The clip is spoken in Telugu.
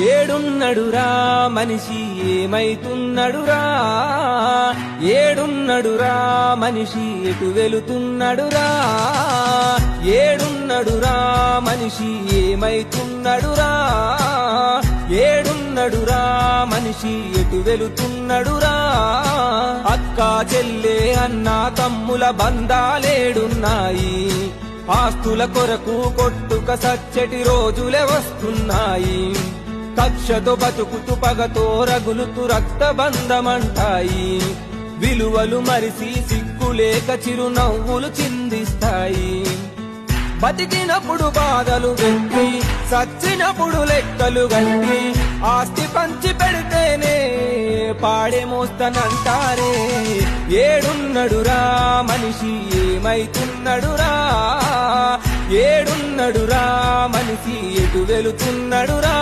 ఏడున్నడురా మనిషి ఏమైతున్నడురా, ఏడున్నడురా మనిషి ఎటు వెళుతున్నడురా, ఏడున్నడురా మనిషి ఏమైతున్నడురా, ఏడున్నడురా మనిషి ఎటు వెళుతున్నడురా. అక్క చెల్లె అన్న తమ్ముల బంధాలేడున్నాయి, ఆస్తుల కొరకు కొట్టుక సచ్చటి రోజులే వస్తున్నాయి. కక్షతో బతుకుతూ పగతో రగులుతూ రక్తబంధమంటాయి, విలువలు మరిసి సిగ్గులేక చిరునవ్వులు చిందిస్తాయి. బతికినప్పుడు బాధలు వెంటి, సచ్చినప్పుడు లెక్కలు గంటి, ఆస్తి పంచి పెడితేనే పాడే మోస్తనంటారే. ఏడున్నడురా మనిషి ఏమైతున్నడురా, ఏడున్నడురా మనిషి ఎటు వెళుతున్నడురా.